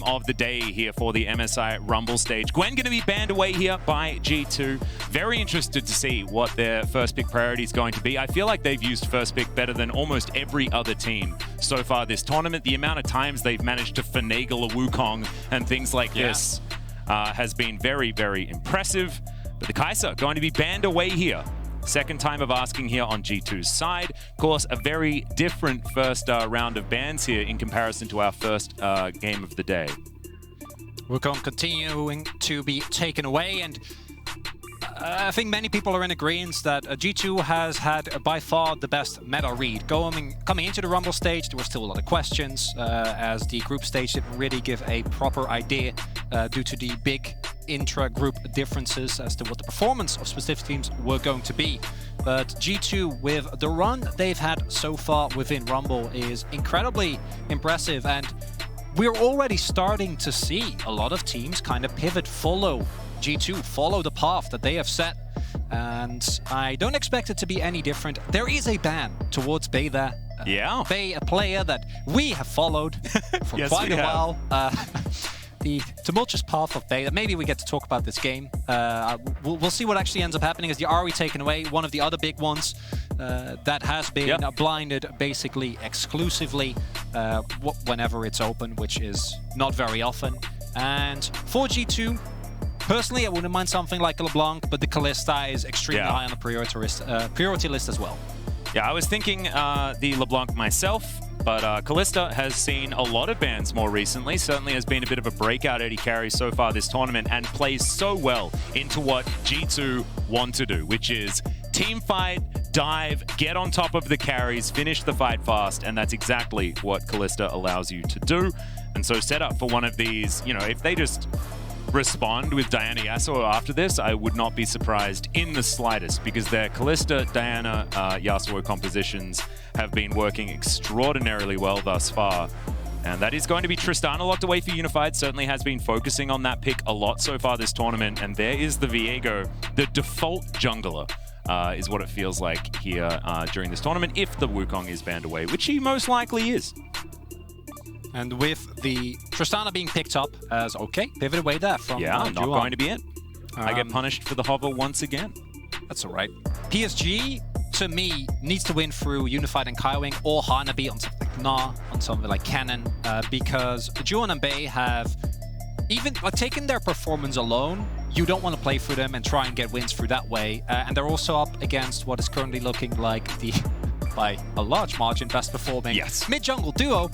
of the day here for the MSI Rumble stage. Gwen going to be banned away here by G2. Very interested to see what their first pick priority is going to be. I feel like they've used first pick better than almost every other team so far this tournament. The amount of times they've managed to finagle a Wukong and things like this has been very, very impressive. But the Kai'Sa going to be banned away here. Second time of asking here on G2's side. Of course, a very different first round of bans here in comparison to our first game of the day. Wukong continuing to be taken away, and I think many people are in agreement that G2 has had by far the best meta read. Coming into the Rumble stage, there were still a lot of questions, as the group stage didn't really give a proper idea due to the big intra-group differences as to what the performance of specific teams were going to be. But G2, with the run they've had so far within Rumble, is incredibly impressive, and we're already starting to see a lot of teams kind of pivot, follow G2, follow the path that they have set, and I don't expect it to be any different. There is a ban towards Bay there. Bay, a player that we have followed for quite a while. The tumultuous path of Bay. Maybe we get to talk about this game. We'll see what actually ends up happening. Is the RE taken away? One of the other big ones that has been blinded basically exclusively whenever it's open, which is not very often. And for G2, personally, I wouldn't mind something like a LeBlanc, but the Kalista is extremely high on the priority list as well. Yeah, I was thinking the LeBlanc myself, but Kalista has seen a lot of bans more recently. Certainly has been a bit of a breakout AD carry so far this tournament, and plays so well into what G2 want to do, which is team fight, dive, get on top of the carries, finish the fight fast, and that's exactly what Kalista allows you to do. And so set up for one of these, you know, if they just respond with Diana Yasuo after this, I would not be surprised in the slightest, because their Kalista, Diana, Yasuo compositions have been working extraordinarily well thus far. And that is going to be Tristana locked away for Unified. Certainly has been focusing on that pick a lot so far this tournament. And there is the Viego, the default jungler, is what it feels like here during this tournament, if the Wukong is banned away, which he most likely is. And with the Tristana being picked up as, okay, pivot away there from not going to be it. I get punished for the hover once again. That's all right. PSG, to me, needs to win through Unified and Kaiwing or Hanabi on something like Gnar, on something like Cannon, because Juan and Bay have even taken their performance alone. You don't want to play through them and try and get wins through that way. And they're also up against what is currently looking like the, by a large margin, best performing mid-jungle duo.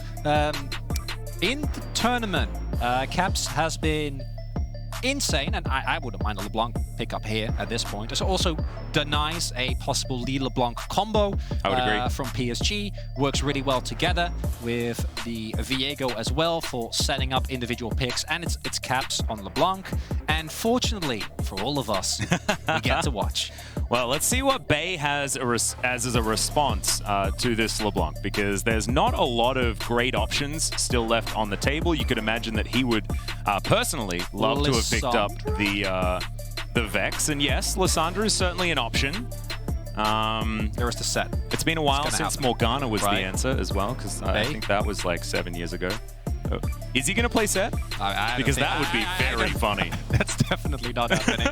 In the tournament, Caps has been insane, and I wouldn't mind a LeBlanc pickup here at this point. It also denies a possible Lee LeBlanc combo from PSG. Works really well together with the Viego as well for setting up individual picks, and it's Caps on LeBlanc. And fortunately for all of us, we get to watch. Well, let's see what Bay has as a response to this LeBlanc, because there's not a lot of great options still left on the table. You could imagine that he would personally love to have picked up the Vex, and yes, Lissandra is certainly an option. There is the set. It's been a while since Morgana was the answer as well, because I think that was like 7 years ago. Is he going to play set? Because that would be very funny. That's definitely not happening.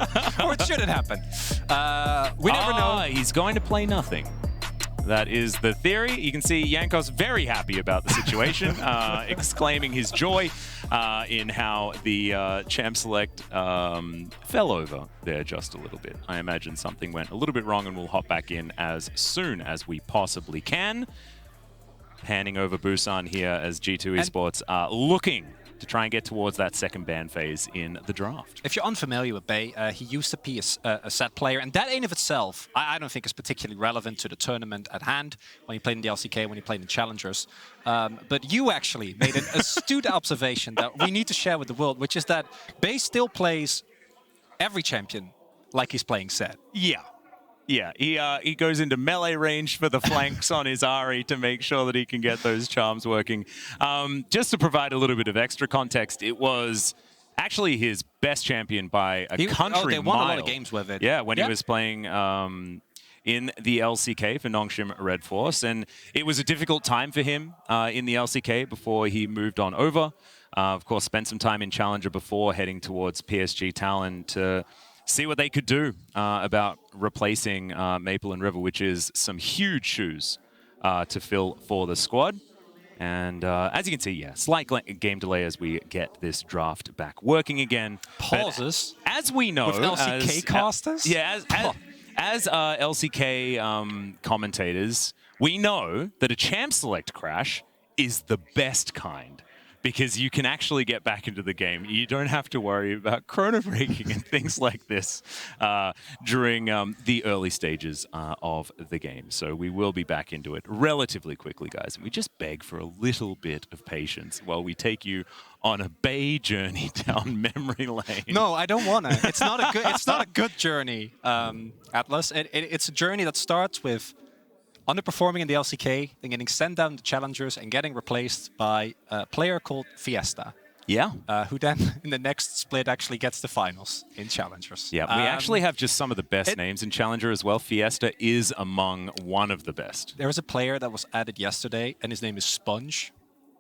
Or it shouldn't happen. We never know. He's going to play nothing. That is the theory. You can see Jankos very happy about the situation, exclaiming his joy in how the Champ Select fell over there just a little bit. I imagine something went a little bit wrong, and we'll hop back in as soon as we possibly can. Handing over Busan here as G2 Esports are looking to try and get towards that second ban phase in the draft. If you're unfamiliar with Bay, he used to be a set player, and that in of itself, I don't think is particularly relevant to the tournament at hand when you played in the LCK, when you played in Challengers. But you actually made an astute observation that we need to share with the world, which is that Bay still plays every champion like he's playing set. Yeah, he goes into melee range for the flanks on his Ahri to make sure that he can get those charms working. Just to provide a little bit of extra context, it was actually his best champion by a country mile. They won a lot of games with it. Yeah, when he was playing in the LCK for Nongshim Red Force, and it was a difficult time for him in the LCK before he moved on over. Of course, spent some time in Challenger before heading towards PSG Talon to see what they could do about replacing Maple and River, which is some huge shoes to fill for the squad. And as you can see, yeah, slight game delay as we get this draft back working again. Pauses. But as we know, with LCK casters? As LCK commentators, we know that a champ select crash is the best kind, because you can actually get back into the game. You don't have to worry about chrono breaking and things like this during the early stages of the game. So we will be back into it relatively quickly, guys. And we just beg for a little bit of patience while we take you on a bay journey down memory lane. No, I don't want to. It's not a good. It's not a good journey, Atlas. It's a journey that starts with underperforming in the LCK, then getting sent down to Challengers and getting replaced by a player called Fiesta. Yeah. Who then, in the next split, actually gets the finals in Challengers. Yeah, we actually have just some of the best names in Challenger as well. Fiesta is among one of the best. There was a player that was added yesterday, and his name is Sponge.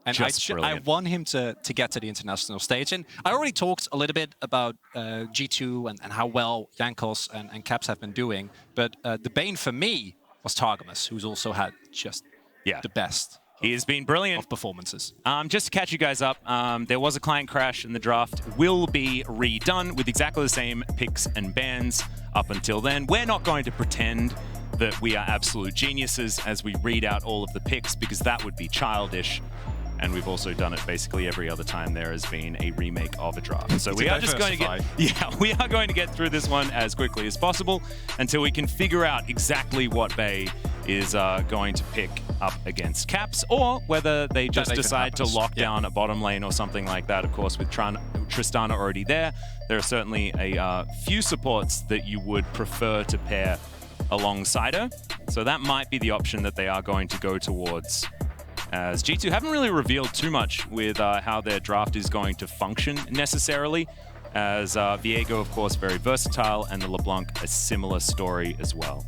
And I want him to get to the international stage. And I already talked a little bit about G2 and how well Jankos and Caps have been doing. But the bane for me was Targamas, who's also had just the best. He has been brilliant of performances. Just to catch you guys up, there was a client crash and the draft will be redone with exactly the same picks and bans up until then. We're not going to pretend that we are absolute geniuses as we read out all of the picks, because that would be childish. And we've also done it basically every other time there has been a remake of a draft. So we are just going to we are going to get through this one as quickly as possible until we can figure out exactly what Bay is going to pick up against Caps, or whether they just decide to lock down a bottom lane or something like that. Of course, with Tristana already there are certainly a few supports that you would prefer to pair alongside her. So that might be the option that they are going to go towards, as G2 haven't really revealed too much with how their draft is going to function necessarily, as Viego, of course, very versatile, and the LeBlanc, a similar story as well.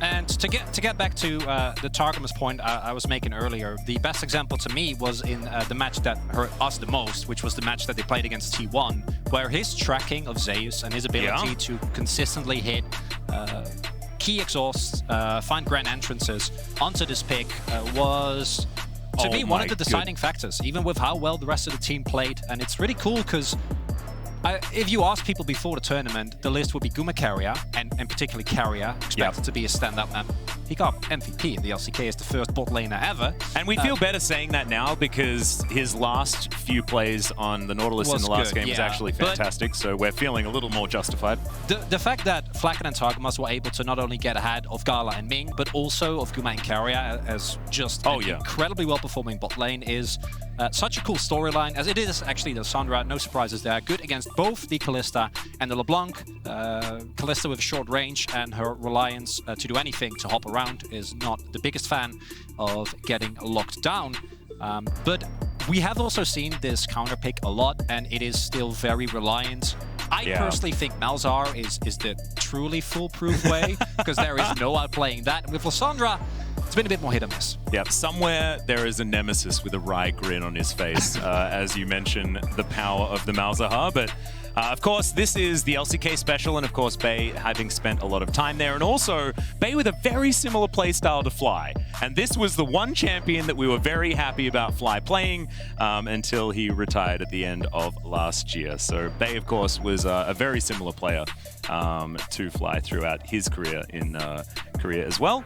And to get back to the Targamas point I was making earlier, the best example to me was in the match that hurt us the most, which was the match that they played against T1, where his tracking of Zeus and his ability to consistently hit key exhausts, find grand entrances onto this pick was, to me, one of the deciding factors, even with how well the rest of the team played. And it's really cool because if you ask people before the tournament, the list would be Guma Carrier, and particularly Carrier, expected to be a standout man. He got MVP in the LCK as the first bot laner ever. And we feel better saying that now, because his last few plays on the Nautilus in the last game was actually fantastic, so we're feeling a little more justified. The fact that Flacken and Targamas were able to not only get ahead of Gala and Ming, but also of Guma and Carrier as just an incredibly well-performing bot lane is such a cool storyline, as it is actually the Lissandra, no surprises there. Good against both the Kalista and the LeBlanc. Kalista with short range, and her reliance to do anything to hop around is not the biggest fan of getting locked down. But we have also seen this counter pick a lot, and it is still very reliant. I personally think Malzahar is the truly foolproof way, because there is no outplaying that. With Lissandra, it's been a bit more hit or miss. Yep, somewhere there is a nemesis with a wry grin on his face, as you mention the power of the Malzahar. But of course, this is the LCK special, and of course, Bay having spent a lot of time there, and also Bay with a very similar playstyle to Fly. And this was the one champion that we were very happy about Fly playing until he retired at the end of last year. So Bay, of course, was a very similar player to Fly throughout his career in Korea as well.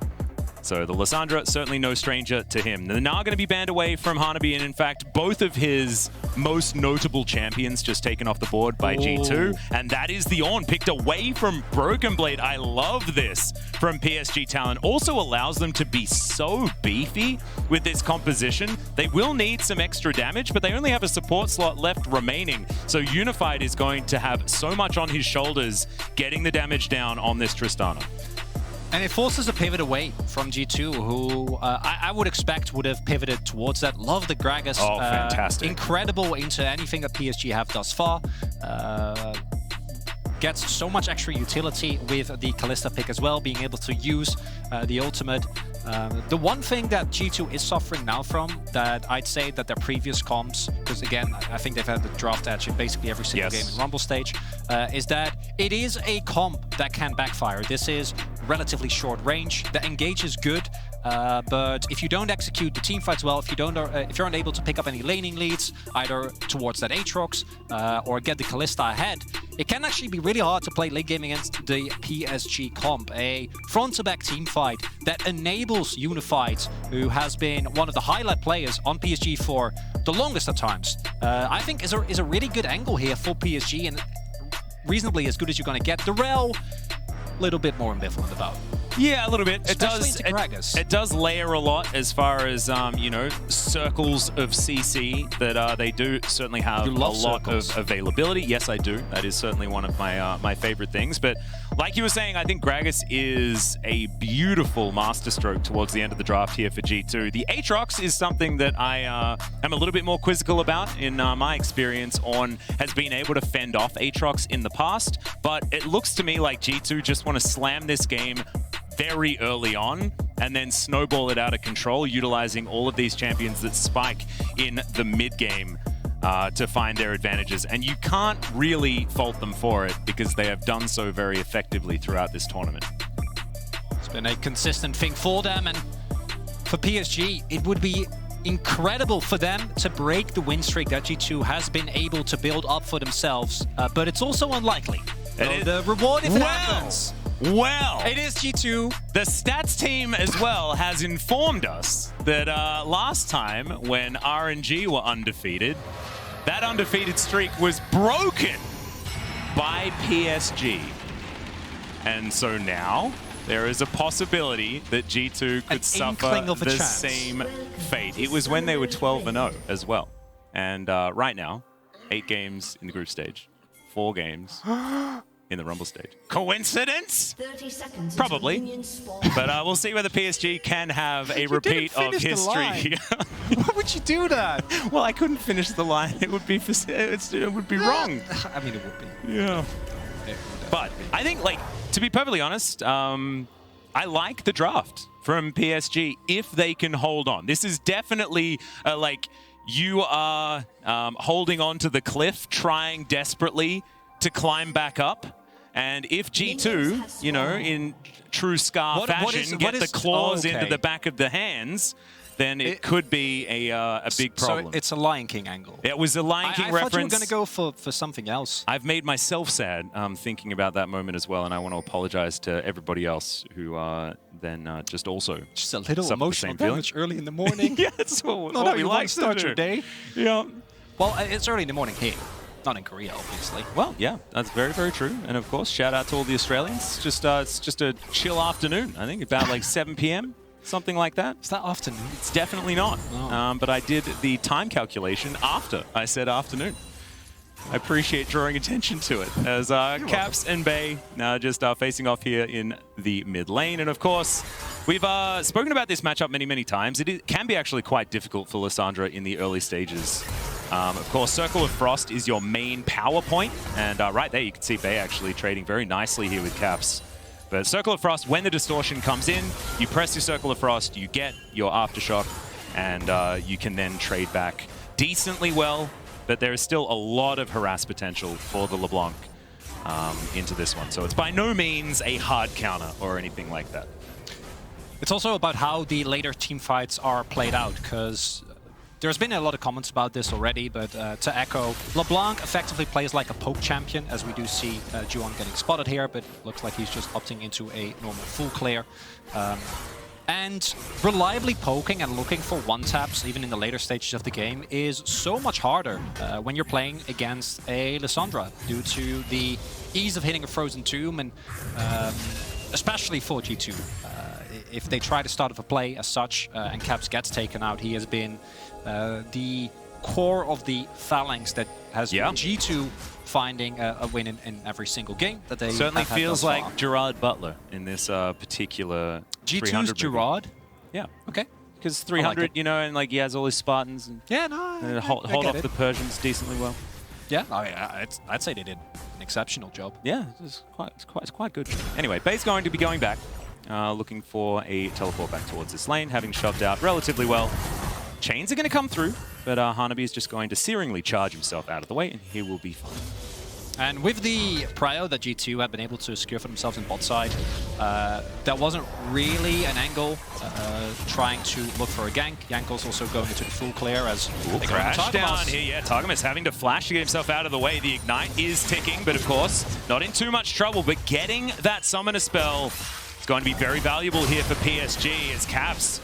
So the Lissandra, certainly no stranger to him. They're now going to be banned away from Hanabi, and in fact, both of his most notable champions just taken off the board by G2, and that is the Ornn picked away from Broken Blade. I love this from PSG Talon. Also allows them to be so beefy with this composition. They will need some extra damage, but they only have a support slot left remaining. So Unified is going to have so much on his shoulders getting the damage down on this Tristana. And it forces a pivot away from G2, who I would expect would have pivoted towards that. Love the Gragas. Oh, fantastic. Incredible into anything that PSG have thus far. Gets so much extra utility with the Kalista pick as well, being able to use the ultimate The one thing that G2 is suffering now from, that I'd say that their previous comps, because again, I think they've had the draft edge in basically every single game in Rumble stage, is that it is a comp that can backfire. This is relatively short range. The engage is good, but if you don't execute the team fights well, if you're unable to pick up any laning leads, either towards that Aatrox or get the Kalista ahead, it can actually be really hard to play late game against the PSG comp, a front-to-back team fight that enables Unified, who has been one of the highlight players on PSG for the longest of times. I think is a really good angle here for PSG, and reasonably as good as you're going to get. Darrell, a little bit more ambivalent about. Yeah, a little bit. It does layer a lot as far as you know, circles of CC that they do certainly have a lot of availability. Yes, I do. That is certainly one of my my favorite things. But like you were saying, I think Gragas is a beautiful masterstroke towards the end of the draft here for G2. The Aatrox is something that I am a little bit more quizzical about in my experience. On has been able to fend off Aatrox in the past, but it looks to me like G2 just want to slam this game very early on and then snowball it out of control, utilizing all of these champions that spike in the mid game to find their advantages. And you can't really fault them for it because they have done so very effectively throughout this tournament. It's been a consistent thing for them, and for PSG, it would be incredible for them to break the win streak that G2 has been able to build up for themselves, but it's also unlikely. The reward if it happens. Well, it is G2. The stats team as well has informed us that last time when RNG were undefeated, that undefeated streak was broken by PSG. And so now there is a possibility that G2 could suffer the same fate. It was when they were 12-0 as well. And right now, 8 games in the group stage, 4 games in the Rumble stage. Coincidence? Probably. But we'll see whether PSG can have a repeat of history. Why would you do that? Well, I couldn't finish the line. It would be wrong. I mean, it would be. Yeah. But I think, like, to be perfectly honest, I like the draft from PSG if they can hold on. This is definitely like you are holding on to the cliff, trying desperately to climb back up. And if G2, you know, in true Scar fashion, get the claws into the back of the hands, then it could be a big problem. So it's a Lion King angle. It was a Lion King reference. I thought you were going to go for something else. I've made myself sad thinking about that moment as well, and I want to apologize to everybody else who then just also just a little emotional damage early in the morning. Yeah, it's what we like to start your day. Yeah. Well, it's early in the morning here. Not in Korea, obviously. Well, yeah, that's very, very true. And of course, shout out to all the Australians. Just it's just a chill afternoon. I think about like 7 p.m., something like that. Is that afternoon? It's definitely not. Oh. But I did the time calculation after I said afternoon. I appreciate drawing attention to it as Caps and Bay now just facing off here in the mid lane. And of course, we've spoken about this matchup many, many times. It can be actually quite difficult for Lissandra in the early stages. Of course, Circle of Frost is your main power point. And right there, you can see Bay actually trading very nicely here with Caps. But Circle of Frost, when the distortion comes in, you press your Circle of Frost, you get your Aftershock, and you can then trade back decently well. But there is still a lot of harass potential for the LeBlanc into this one. So it's by no means a hard counter or anything like that. It's also about how the later team fights are played out, because there's been a lot of comments about this already, but to echo, LeBlanc effectively plays like a poke champion, as we do see Juan getting spotted here, but looks like he's just opting into a normal full clear. And reliably poking and looking for one-taps, even in the later stages of the game, is so much harder when you're playing against a Lissandra, due to the ease of hitting a Frozen Tomb, and especially for G2. If they try to start off a play as such, and Caps gets taken out, he has been the core of the phalanx that has been G2 finding a win in every single game that they certainly have feels like Gerard Butler in this particular G2's Gerard. Yeah. Okay. Because 300, like, you know, and like he has all his Spartans and hold off the Persians decently well. Yeah, I mean, I'd say they did an exceptional job. Yeah, it's quite good. Anyway, Bay's going to be going back. looking for a teleport back towards this lane, having shoved out relatively well. Chains are going to come through, but Hanabi is just going to searingly charge himself out of the way, and he will be fine. And with the prio that G2 had been able to secure for themselves in bot side, there wasn't really an angle trying to look for a gank. Yankel's also going into the full clear as they crash down here. Yeah, Targamas having to flash to get himself out of the way. The Ignite is ticking, but of course, not in too much trouble. But getting that Summoner spell is going to be very valuable here for PSG as Caps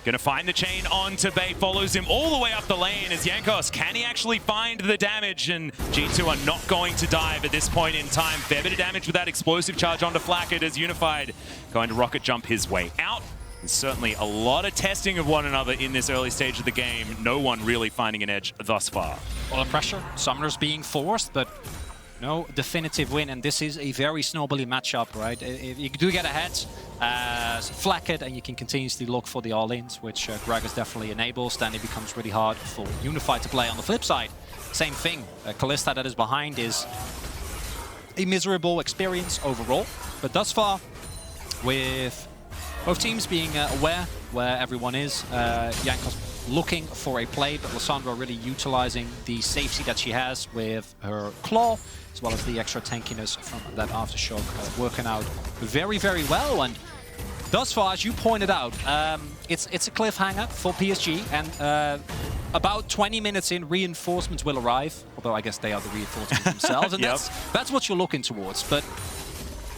gonna find the chain onto Bay, follows him all the way up the lane as Jankos. Can he actually find the damage? And G2 are not going to dive at this point in time. Fair bit of damage with that explosive charge onto Flakked as Unified going to rocket jump his way out. And certainly a lot of testing of one another in this early stage of the game. No one really finding an edge thus far. A lot of pressure, Summoners being forced, but no definitive win, and this is a very snowbally matchup, right? If you do get ahead, Flakked, and you can continuously look for the all-ins, which Gragas definitely enables, then it becomes really hard for Unified to play. On the flip side, same thing. Kalista that is behind is a miserable experience overall, but thus far, with both teams being aware where everyone is, Jankos looking for a play, but Lissandra really utilizing the safety that she has with her claw, as well as the extra tankiness from that aftershock, working out very, very well. And thus far, as you pointed out, it's a cliffhanger for PSG, and about 20 minutes in, reinforcements will arrive, although I guess they are the reinforcements themselves, and that's what you're looking towards. But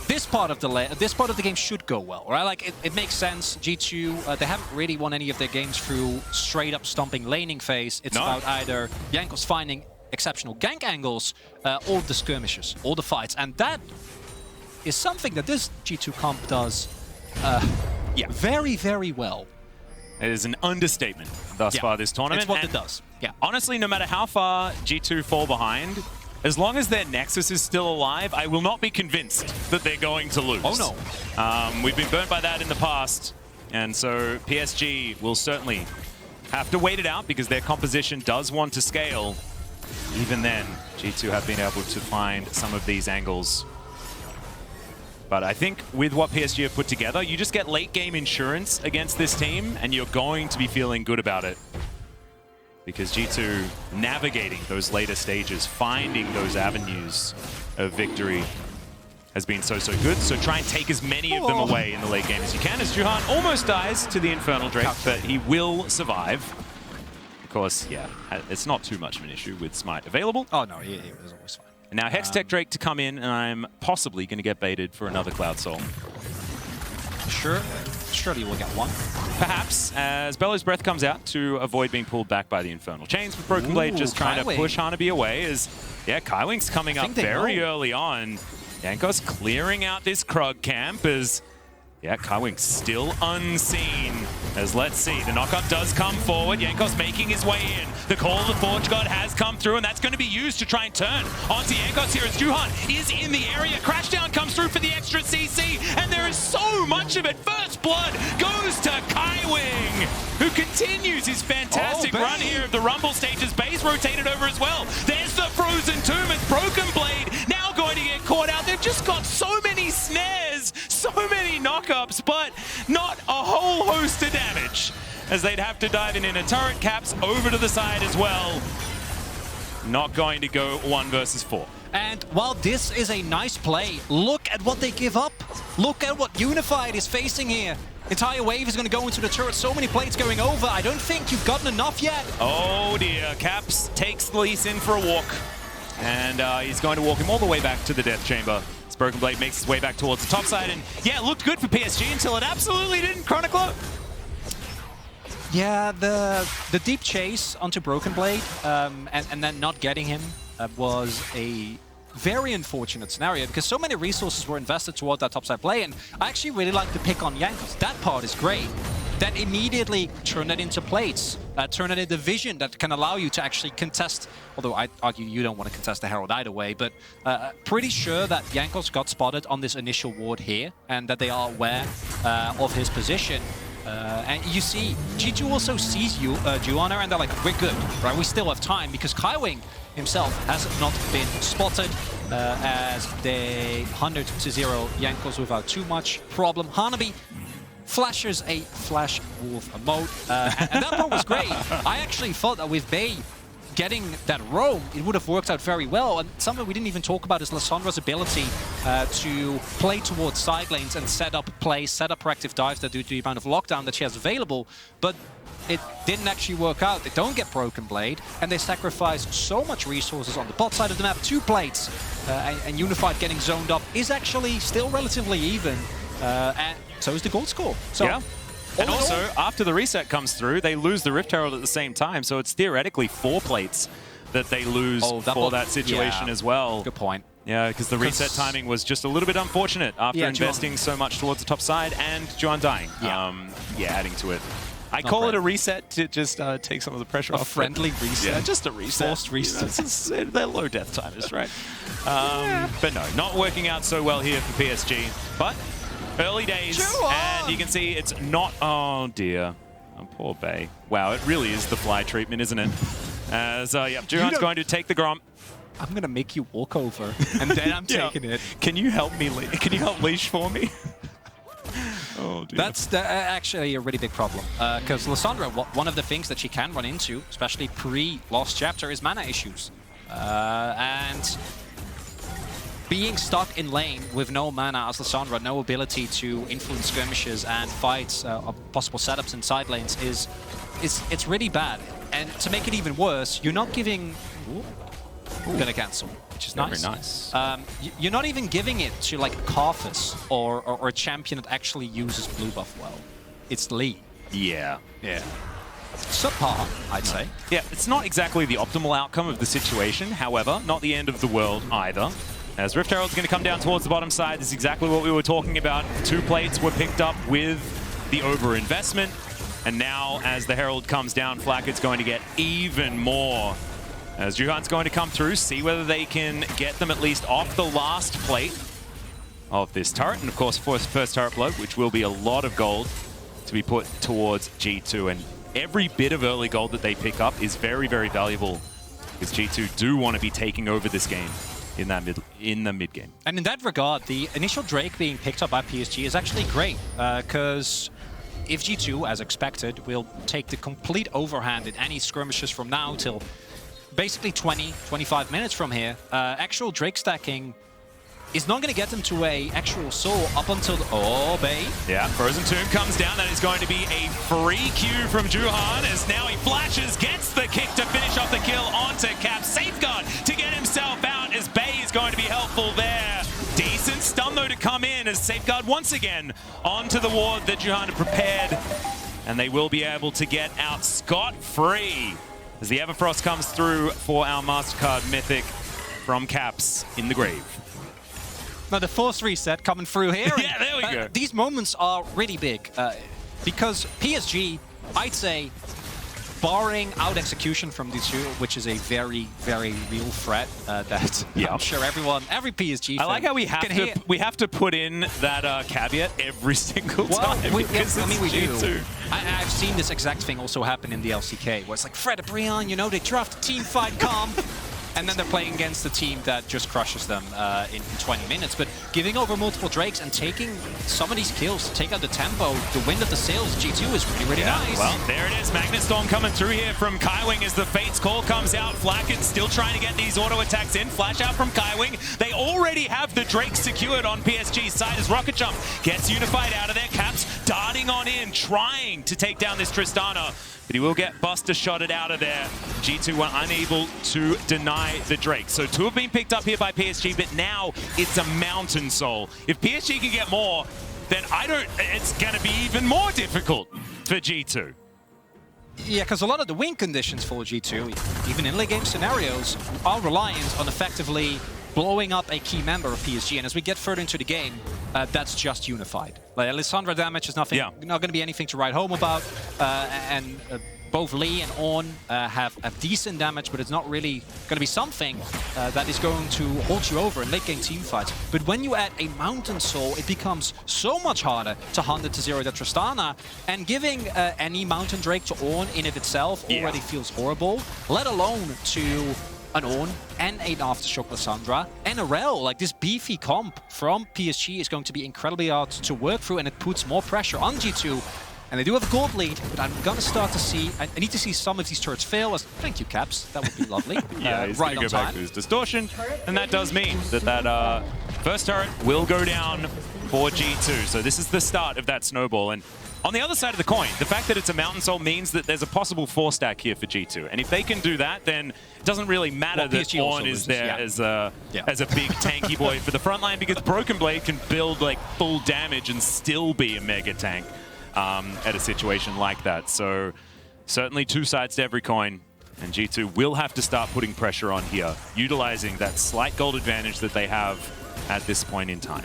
this part of the game should go well, right? Like, it makes sense. G2, they haven't really won any of their games through straight-up stomping laning phase. It's about either Jankos finding exceptional gank angles or the skirmishes, or the fights. And that is something that this G2 comp does very, very well. It is an understatement thus far this tournament. It's what it does. Yeah. Honestly, no matter how far G2 fall behind, as long as their Nexus is still alive, I will not be convinced that they're going to lose. Oh, no. We've been burnt by that in the past, and so PSG will certainly have to wait it out because their composition does want to scale. Even then, G2 have been able to find some of these angles. But I think with what PSG have put together, you just get late-game insurance against this team, and you're going to be feeling good about it. Because G2 navigating those later stages, finding those avenues of victory has been so good. So try and take as many of them away in the late game as you can, as Juhan almost dies to the Infernal Drake, but he will survive. Of course, yeah, it's not too much of an issue with Smite available. Oh no, he was always fine. And now Hextech Drake to come in, and I'm possibly going to get baited for another Cloud Soul. Surely we'll get one. Perhaps, as Bellows Breath comes out to avoid being pulled back by the Infernal Chains, with Broken Blade just trying to push Hanabi away as, Kaiwing's coming up very early on. Jankos clearing out this Krug camp as, Kaiwing still unseen. As let's see, the knockup does come forward. Jankos making his way in. The call of the Forge God has come through, and that's going to be used to try and turn onto Jankos here as Juhan is in the area. Crashdown comes through for the extra CC, and there is so much of it. First blood goes to Kaiwing, who continues his fantastic run here of the Rumble stages. Base rotated over as well. There's the Frozen Tomb as Broken Blade now going to get caught out. They've just got so many snares, so many knockups, but not a whole host of damage, as they'd have to dive in a turret. Caps over to the side as well. Not going to go 1 versus 4. And while this is a nice play, look at what they give up. Look at what Unified is facing here. Entire wave is going to go into the turret. So many plates going over. I don't think you've gotten enough yet. Oh dear. Caps takes Lease in for a walk. And he's going to walk him all the way back to the Death Chamber. Broken Blade makes his way back towards the top side, and it looked good for PSG until it absolutely didn't. Chronicler. Yeah, the deep chase onto Broken Blade and then not getting him was a very unfortunate scenario because so many resources were invested toward that topside play, and I actually really like the pick on Jankos. That part is great. Then immediately turn it into plates, turn it into vision that can allow you to actually contest, although I'd argue you don't want to contest the Herald either way, but pretty sure that Jankos got spotted on this initial ward here and that they are aware of his position. And you see, G2 also sees you, Juana, and they're like, we're good, right? We still have time because Kaiwing himself has not been spotted. as they 100-0 Jankos without too much problem. Hanabi flashes a Flash Wolf emote, and that part was great. I actually thought that with Bay getting that roam, it would have worked out very well. And something we didn't even talk about is Lissandra's ability to play towards side lanes and set up plays, set up proactive dives that do the amount of lockdown that she has available. But it didn't actually work out. They don't get Broken Blade, and they sacrifice so much resources on the bot side of the map. 2 plates, and Unified getting zoned up is actually still relatively even. And so is the gold score. So, yeah. And also, after the reset comes through, they lose the Rift Herald at the same time, so it's theoretically 4 plates that they lose for that situation as well. Good point. Yeah, because the reset timing was just a little bit unfortunate after investing so much towards the top side and Juan dying. Yeah, adding to it. I call it a reset to just take some of the pressure off. A friendly reset. Yeah, just a reset. Forced reset. They're low death timers, right? But no, not working out so well here for PSG. But early days, and you can see it's not... Oh, dear. Oh, poor Bay. Wow, it really is the fly treatment, isn't it? As, Juhan's going to take the Gromp. I'm going to make you walk over, and then I'm taking it. Can you help me? Can you help leash for me? Oh, dear. That's actually a really big problem, because Lissandra, one of the things that she can run into, especially pre-Lost Chapter, is mana issues. And being stuck in lane with no mana as Lissandra, no ability to influence skirmishes and fights, possible setups in side lanes, it's really bad. And to make it even worse, you're not giving... Gonna cancel, which is nice. Very nice. You're not even giving it to like Karthus or a champion that actually uses blue buff well. It's Lee. Yeah. Subpar, I'd say. Yeah, it's not exactly the optimal outcome of the situation. However, not the end of the world either. As Rift Herald's going to come down towards the bottom side, this is exactly what we were talking about. 2 plates were picked up with the overinvestment. And now, as the Herald comes down, Flackett's going to get even more. As Juhan's going to come through, see whether they can get them at least off the last plate of this turret. And of course, first turret blow, which will be a lot of gold to be put towards G2. And every bit of early gold that they pick up is very, very valuable, because G2 do want to be taking over this game in the mid game. And in that regard, the initial Drake being picked up by PSG is actually great, because if G2, as expected, will take the complete overhand in any skirmishes from now till basically 20-25 minutes from here, actual Drake stacking is not going to get them to a actual soul up until the... Oh, Bay. Yeah, Frozen Tomb comes down. That is going to be a free Q from Juhan, as now he flashes, gets the kick to finish off the kill onto Cap. Safeguard to get himself out, as Bay is going to be helpful there. Decent stun, though, to come in, as Safeguard once again onto the ward that Juhan had prepared. And they will be able to get out scot-free, as the Everfrost comes through for our MasterCard Mythic from Caps in the grave. Now the force reset coming through here. Yeah, there we go. These moments are really big, because PSG, I'd say, barring out execution from these two, which is a very, very real threat that I'm sure every PSG fan I like how we have to put in that caveat every single time. We do. I've seen this exact thing also happen in the LCK, where it's like Fred and Brian, they draft a team fight comp, and then they're playing against a team that just crushes them in 20 minutes. But giving over multiple Drakes and taking some of these kills to take out the tempo, the wind of the sails, G2 is really, really nice. Well, there it is. Magnet Storm coming through here from Kaiwing as the Fates call comes out. Flacken still trying to get these auto attacks in. Flash out from Kaiwing. They already have the Drake secured on PSG's side as Rocket Jump gets Unified out of there. Caps darting on in, trying to take down this Tristana. But he will get Buster shotted out of there. G2 were unable to deny the Drake. So 2 have been picked up here by PSG, but now it's a Mountain Soul. If PSG can get more, then it's going to be even more difficult for G2. Yeah, because a lot of the win conditions for G2, even in late game scenarios, are reliant on effectively blowing up a key member of PSG. And as we get further into the game, that's just Unified. Like, Lissandra damage is not going to be anything to write home about. And both Lee and Ornn have a decent damage, but it's not really going to be something that is going to hold you over in late game team fights. But when you add a Mountain Soul, it becomes so much harder to 100-0 that Tristana. And giving any Mountain Drake to Ornn in of itself already feels horrible, let alone to an Ornn, and an Aftershock Lissandra, and a Rel. Like, this beefy comp from PSG is going to be incredibly hard to work through, and it puts more pressure on G2. And they do have a gold lead, but I'm gonna start to see... I need to see some of these turrets fail. Thank you, Caps. That would be lovely. Yeah, he's right gonna go back to his distortion, and that does mean that first turret will go down for G2. So this is the start of that snowball. And on the other side of the coin, the fact that it's a Mountain Soul means that there's a possible 4-stack here for G2. And if they can do that, then it doesn't really matter that Ornn is there as a big tanky boy for the front line, because Broken Blade can build like full damage and still be a mega tank at a situation like that. So certainly two sides to every coin. And G2 will have to start putting pressure on here, utilizing that slight gold advantage that they have at this point in time.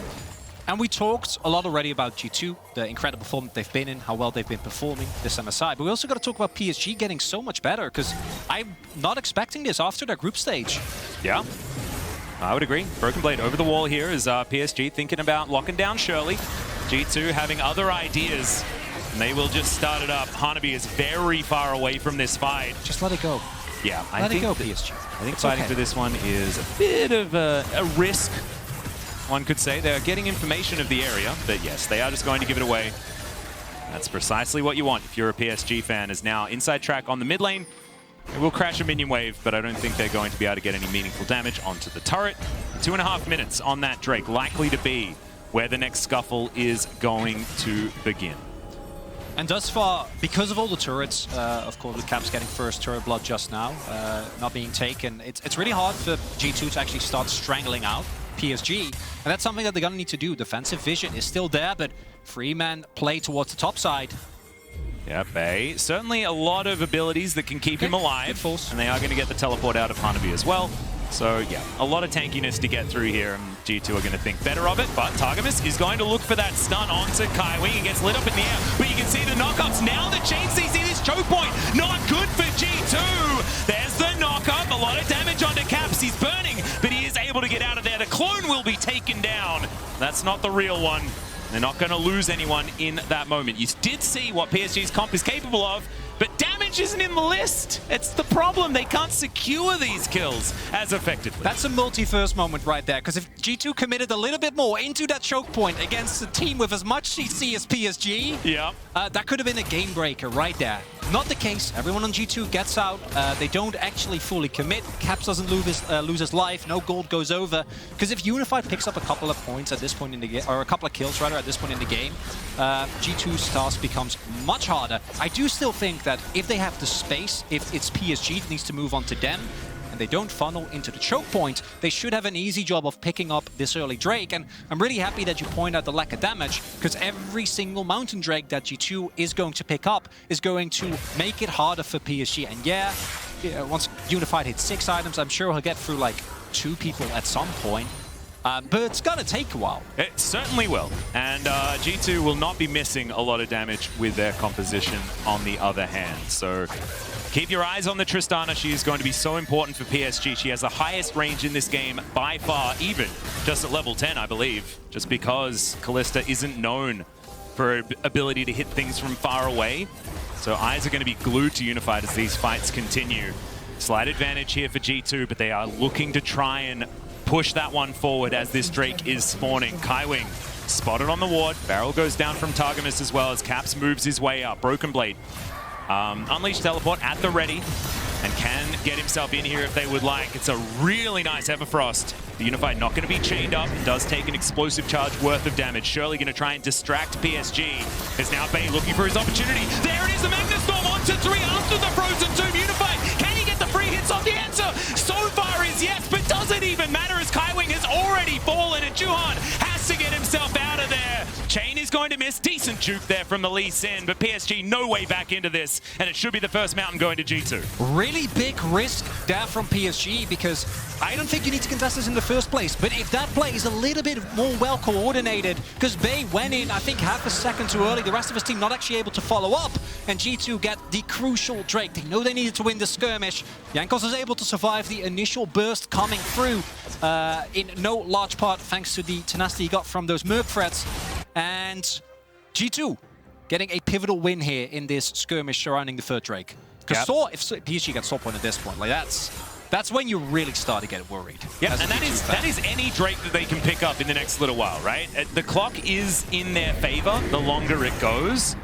And we talked a lot already about G2, the incredible form that they've been in, how well they've been performing this MSI. But we also got to talk about PSG getting so much better, because I'm not expecting this after their group stage. Yeah, I would agree. Broken Blade over the wall here is PSG thinking about locking down Shirley. G2 having other ideas, and they will just start it up. Hanabi is very far away from this fight. Just let it go. Yeah, let it go, PSG. I think fighting for this one is a bit of a risk, one could say. They're getting information of the area, but yes, they are just going to give it away. That's precisely what you want if you're a PSG fan, is now inside track on the mid lane. It will crash a minion wave, but I don't think they're going to be able to get any meaningful damage onto the turret. 2.5 minutes on that Drake, likely to be where the next scuffle is going to begin. And thus far, because of all the turrets, of course, with Caps getting first turret blood just now, not being taken, it's really hard for G2 to actually start strangling out PSG. And that's something that they're going to need to do. Defensive vision is still there, but free-man play towards the top side. Yeah, Bay. Certainly a lot of abilities that can keep him alive. And they are going to get the teleport out of Hanabi as well. So, yeah, a lot of tankiness to get through here, and G2 are going to think better of it, but Targamas is going to look for that stun onto Kaiwing. He gets lit up in the air, but you can see the knockups. Now the chain CC, this choke point, not good for G2. There's the knockup, a lot of damage onto Caps. He's burning, but he is able to get out of there. The clone will be taken down. That's not the real one. They're not going to lose anyone in that moment. You did see what PSG's comp is capable of, but damage isn't in the list. It's the problem. They can't secure these kills as effectively. That's a multi-first moment right there, because if G2 committed a little bit more into that choke point against a team with as much CC as PSG, that could have been a game breaker right there. Not the case. Everyone on G2 gets out. They don't actually fully commit. Caps doesn't lose his life. No gold goes over. Because if Unified picks up a couple of points at this point in the game, or a couple of kills rather at this point in the game, G2's task becomes much harder. I do still think that if they have the space, if it's PSG that needs to move on to them, and they don't funnel into the choke point, they should have an easy job of picking up this early Drake. And I'm really happy that you point out the lack of damage, because every single Mountain Drake that G2 is going to pick up is going to make it harder for PSG. And yeah, once Unified hits 6 items, I'm sure he'll get through like 2 people at some point. But it's gonna take a while. It certainly will. And G2 will not be missing a lot of damage with their composition on the other hand. So keep your eyes on the Tristana. She is going to be so important for PSG. She has the highest range in this game by far, even just at level 10, I believe, just because Kalista isn't known for her ability to hit things from far away. So eyes are going to be glued to Unified as these fights continue. Slight advantage here for G2, but they are looking to try and push that one forward as this Drake is spawning. Kaiwing spotted on the ward. Barrel goes down from Targamas as well as Caps moves his way up. Broken Blade. Unleash teleport at the ready and can get himself in here if they would like. It's a really nice Everfrost. The Unified not going to be chained up. It does take an explosive charge worth of damage. Shirley going to try and distract PSG. There's now Bay looking for his opportunity. There it is, the Magnastorm onto 3 after the Frozen Tomb. Unified, can he get the free hits off? The answer so far is yes, but does it even matter as Kaiwing has already fallen and Juhan has to get himself out of there. Chain is going to miss. Decent juke there from the Lee Sin, but PSG no way back into this, and it should be the first Mountain going to G2. Really big risk there from PSG, because I don't think you need to contest this in the first place, but if that play is a little bit more well coordinated, because Bay went in, I think, half a second too early, the rest of his team not actually able to follow up, and G2 get the crucial Drake. They know they needed to win the skirmish. Jankos is able to survive the initial burst coming through, in no large part thanks to the tenacity he got from those Merc threats. And G2 getting a pivotal win here in this skirmish surrounding the third Drake. Because if PSG gets Soul Point at this point, like that's That's when you really start to get worried. Yeah, and that is any Drake that they can pick up in the next little while, right? The clock is in their favor the longer it goes,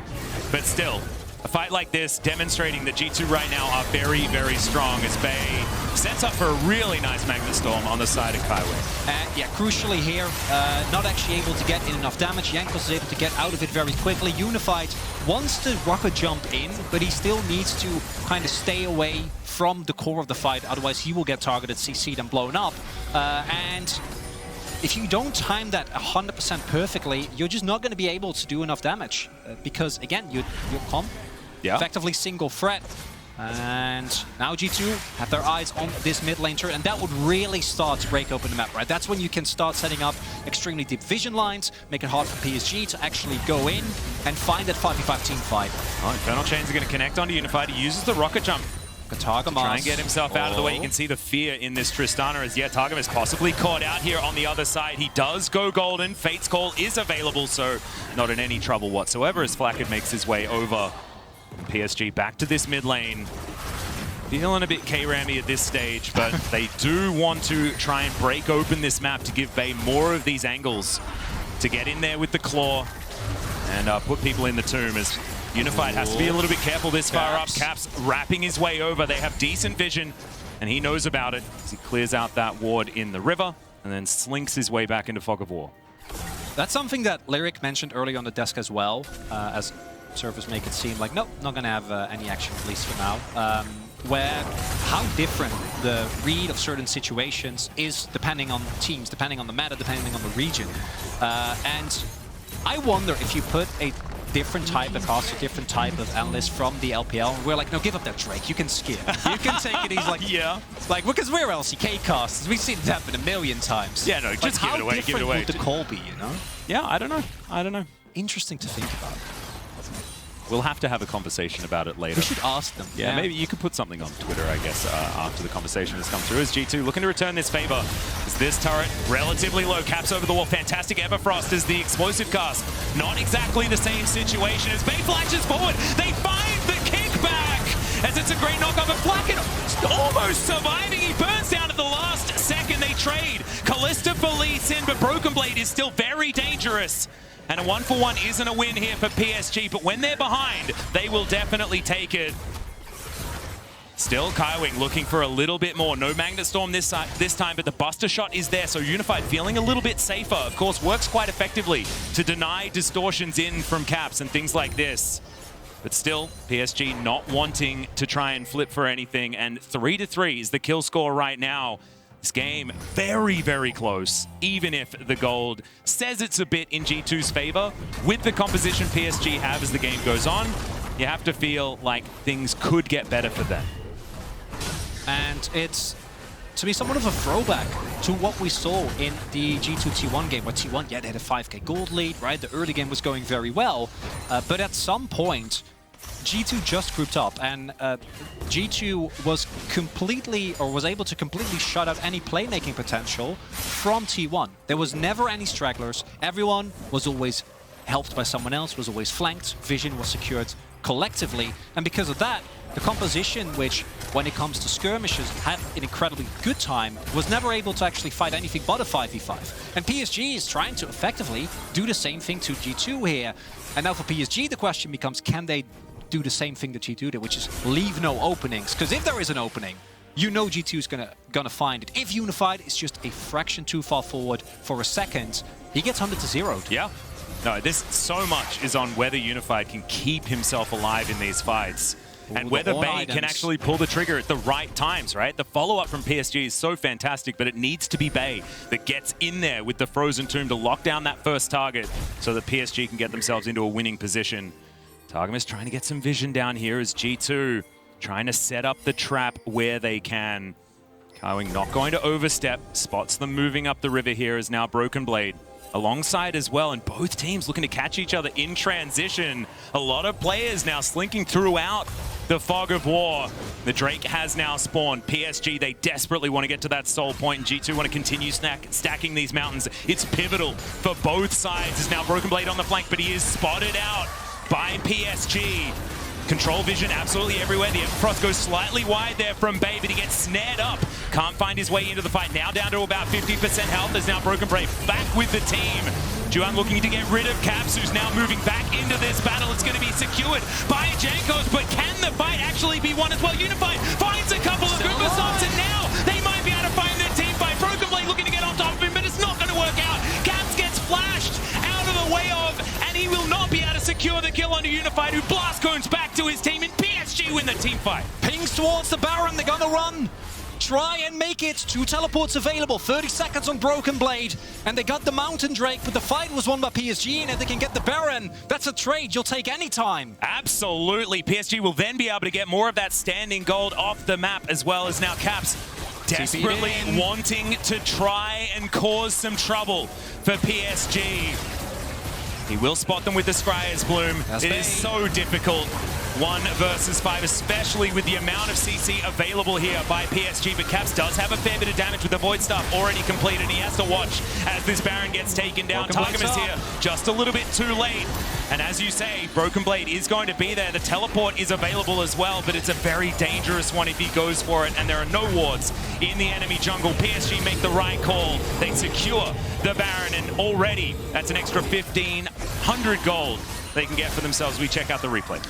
but still, a fight like this demonstrating that G2 right now are very, very strong as Bay sets up for a really nice Magnet Storm on the side of Kaiwing. Yeah, crucially here, not actually able to get in enough damage. Jankos is able to get out of it very quickly. Unified wants to rocket jump in, but he still needs to kind of stay away from the core of the fight, otherwise he will get targeted, CC'd and blown up. And if you don't time that 100% perfectly, you're just not going to be able to do enough damage. Because, again, you're comp. Yeah. Effectively single threat. And now G2 have their eyes on this mid lane turret, and that would really start to break open the map, right? That's when you can start setting up extremely deep vision lines, make it hard for PSG to actually go in and find that 5v5 team fight. Oh, Infernal Chains are going to connect onto Unified. He uses the rocket jump to try and get himself out of the way. You can see the fear in this Tristana as yet. Targum is possibly caught out here on the other side. He does go golden. Fate's Call is available, so not in any trouble whatsoever as Flakked makes his way over. PSG back to this mid lane. Feeling a bit K-Rammy at this stage, but they do want to try and break open this map to give Bay more of these angles to get in there with the claw and put people in the tomb as Unified has to be a little bit careful this far up. Caps wrapping his way over. They have decent vision, and he knows about it as he clears out that ward in the river and then slinks his way back into Fog of War. That's something that Lyric mentioned early on the desk as well, as servers make it seem like, nope, not going to have any action, at least for now. Where how different the read of certain situations is depending on teams, depending on the meta, depending on the region. And I wonder if you put a different type of caster, different type of analyst from the LPL, we're like, no, give up that Drake, you can skip. You can take it, he's like, yeah. Like, because we're LCK casters, we've seen it happen a million times. Yeah, no, just give it away, give it away. How different would the call be, you know? Yeah, I don't know. I don't know. Interesting to think about. We'll have to have a conversation about it later. We should ask them. Yeah, maybe you could put something on Twitter, I guess, after the conversation has come through. As G2 looking to return this favor. As this turret relatively low, Caps over the wall. Fantastic Everfrost as the explosive cast. Not exactly the same situation as Bay flashes forward. They find the kickback as it's a great knockoff. And Flakked almost surviving. He burns down at the last second. They trade. Kalista leads in, but Broken Blade is still very dangerous. And a 1-for-1 isn't a win here for PSG, but when they're behind, they will definitely take it. Still, Kaiwing looking for a little bit more. No Magnet Storm this time, but the Buster Shot is there, so Unified feeling a little bit safer. Of course, works quite effectively to deny distortions in from Caps and things like this. But still, PSG not wanting to try and flip for anything, and 3-3 is the kill score right now. This game, very, very close, even if the gold says it's a bit in G2's favor. With the composition PSG have as the game goes on, you have to feel like things could get better for them. And it's to be somewhat of a throwback to what we saw in the G2 T1 game, where T1, yeah, they had a 5k gold lead, right? The early game was going very well, but at some point, G2 just grouped up, and G2 was able to completely shut out any playmaking potential from T1. There was never any stragglers. Everyone was always helped by someone else, was always flanked. Vision was secured collectively, and because of that, the composition, which when it comes to skirmishes had an incredibly good time, was never able to actually fight anything but a 5v5. And PSG is trying to effectively do the same thing to G2 here. And now for PSG, the question becomes, can they do the same thing that G2 did, which is leave no openings? Because if there is an opening, you know G2 is gonna find it. If Unified is just a fraction too far forward for a second, he gets 100-0'd. Yeah. No, this so much is on whether Unified can keep himself alive in these fights. And whether Bay can actually pull the trigger at the right times, right? The follow-up from PSG is so fantastic, but it needs to be Bay that gets in there with the Frozen Tomb to lock down that first target so that PSG can get themselves into a winning position. Targum is trying to get some vision down here as G2 trying to set up the trap where they can. Kaiwing not going to overstep, spots them moving up the river here as now Broken Blade alongside as well, and both teams looking to catch each other in transition. A lot of players now slinking throughout the Fog of War. The Drake has now spawned. PSG, they desperately want to get to that soul point, and G2 want to continue stacking these mountains. It's pivotal for both sides. Is now Broken Blade on the flank, but he is spotted out by PSG. Control vision absolutely everywhere. The Frost goes slightly wide there from Bay, but he gets snared up. Can't find his way into the fight. Now down to about 50% health. There's now Broken Brave back with the team. Juan looking to get rid of Caps, who's now moving back into this battle. It's going to be secured by Jankos, but can the fight actually be won as well? Unified finds a couple of Goombasofts, and now they might be able to find their team fight. Broken Blade looking to get on top of him, but it's not going to work out. Caps gets flashed out of the way of, and he will not be able to secure the kill onto Unified, who blast cones back to his team, and PSG win the team fight. Pings towards the Baron, they're gonna run. Try and make it. 2 teleports available, 30 seconds on Broken Blade, and they got the Mountain Drake, but the fight was won by PSG, and if they can get the Baron, that's a trade you'll take any time. Absolutely. PSG will then be able to get more of that standing gold off the map, as well as now Caps desperately wanting to try and cause some trouble for PSG. He will spot them with the Scryer's Bloom. It is so difficult. 1 versus 5, especially with the amount of CC available here by PSG. But Caps does have a fair bit of damage with the Void Staff already completed. He has to watch as this Baron gets taken down. Targum is here just a little bit too late. And as you say, Broken Blade is going to be there. The teleport is available as well, but it's a very dangerous one if he goes for it. And there are no wards in the enemy jungle. PSG make the right call. They secure the Baron, and already that's an extra 1,500 gold they can get for themselves. We check out the replay.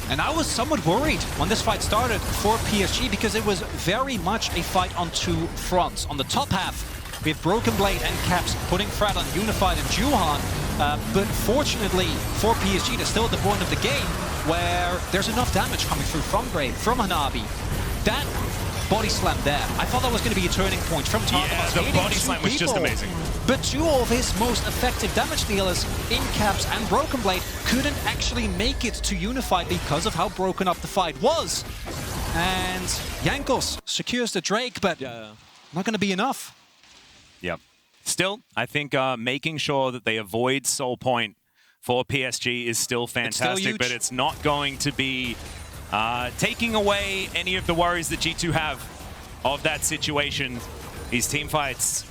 And I was somewhat worried when this fight started for PSG, because it was very much a fight on 2 fronts. On the top half, we have Broken Blade and Caps putting threat on Unified and Juhan. But fortunately for PSG, they're still at the point of the game where there's enough damage coming through from Brave, from Hanabi. That body slam there, I thought that was going to be a turning point from Targum. Yeah, the body slam was just amazing. But 2 of his most effective damage dealers in Caps and Broken Blade couldn't actually make it to Unified because of how broken up the fight was. And Jankos secures the Drake, but not going to be enough. Yep. Still, I think making sure that they avoid Soul Point for PSG is still fantastic, but it's not going to be taking away any of the worries that G2 have of that situation. These team fights,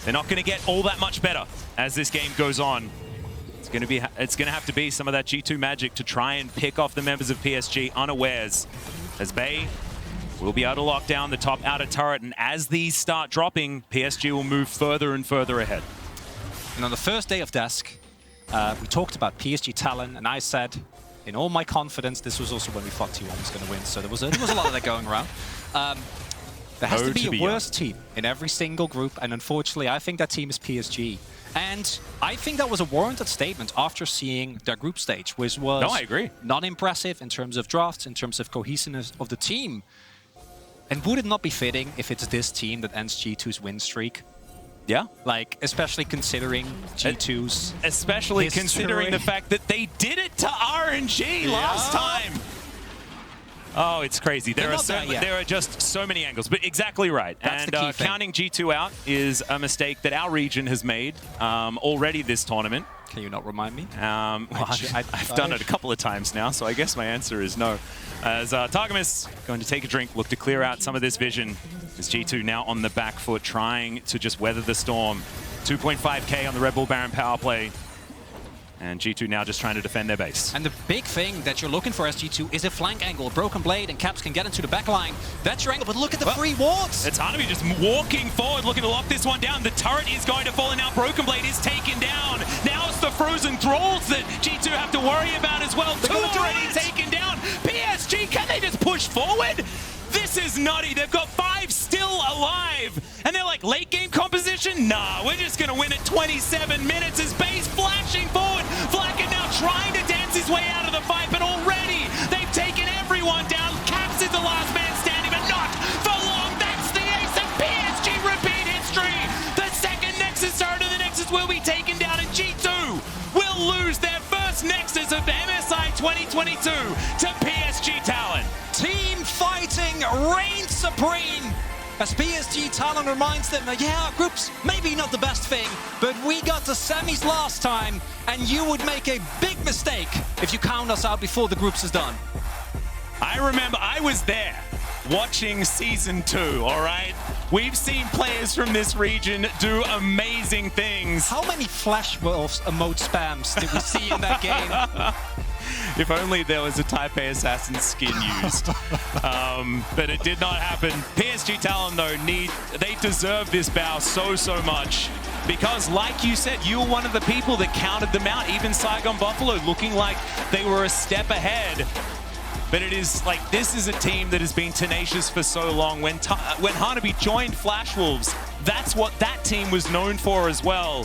they're not going to get all that much better as this game goes on. It's going to have to be some of that G2 magic to try and pick off the members of PSG unawares, as Bay will be able to lock down the top outer turret, and as these start dropping, PSG will move further and further ahead. And on the first day of Desk, we talked about PSG Talon, and I said, in all my confidence, this was also when we thought T1 was going to win, so there was a lot of that going around. There has to be a worse team in every single group, and unfortunately, I think that team is PSG. And I think that was a warranted statement after seeing their group stage, which was I agree. Not impressive in terms of drafts, in terms of cohesiveness of the team. And would it not be fitting if it's this team that ends G2's win streak? Yeah. Like, especially considering G2's Especially history. Considering the fact that they did it to RNG last time. Oh, it's crazy. There are just so many angles, but exactly right. That's and the key thing. Counting G2 out is a mistake that our region has made already this tournament. Can you not remind me? I've done it a couple of times now, so I guess my answer is no. As Targum is going to take a drink, look to clear out some of this vision. As G2 now on the back foot, trying to just weather the storm. 2.5k on the Red Bull Baron power play. And G2 now just trying to defend their base. And the big thing that you're looking for as G2 is a flank angle. Broken Blade and Caps can get into the back line. That's your angle, but look at the free wards. It's Hanabi just walking forward, looking to lock this one down. The turret is going to fall, and now Broken Blade is taken down. Now it's the Frozen Thralls that G2 have to worry about as well. 2 already taken down. PSG, can they just push forward? This is nutty. They've got 5 still alive. And they're like, late game composition? Nah, we're just going to win at 27 minutes as Bay's flashing forward. Flacken now trying to dance his way out of the fight, but already they've taken everyone down. Caps is the last man standing, but not for long. That's the ace of PSG. Repeat history. The second Nexus turret of the Nexus will be taken down, and G2 will lose their first Nexus of MSI 2022 to PSG Talon. Team fighting reigns supreme as PSG Talon reminds them that, yeah, groups maybe not the best thing, but we got to semis last time, and you would make a big mistake if you count us out before the groups is done. I remember I was there watching Season 2, all right? We've seen players from this region do amazing things. How many Flash Wolves emote spams did we see in that game? If only there was a Taipei Assassin skin used. But it did not happen. PSG Talon, though, they deserve this bow so much. Because, like you said, you were one of the people that counted them out. Even Saigon Buffalo looking like they were a step ahead. But it is like, this is a team that has been tenacious for so long. When Hanabi joined Flash Wolves, that's what that team was known for as well.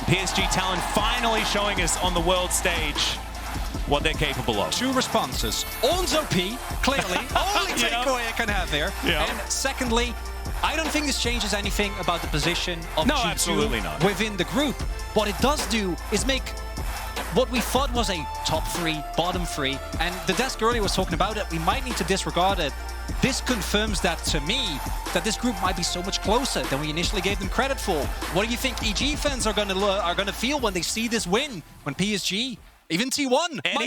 PSG Talon finally showing us on the world stage what they're capable of. 2 responses. One's OP, clearly. Only takeaway I can have there. Yeah. And secondly, I don't think this changes anything about the position of No, G2 absolutely not. within the group. What it does do is make what we thought was a top 3, bottom 3, and the desk earlier was talking about it, we might need to disregard it. This confirms that to me, that this group might be so much closer than we initially gave them credit for. What do you think EG fans are gonna feel when they see this win? When PSG, even T1, might be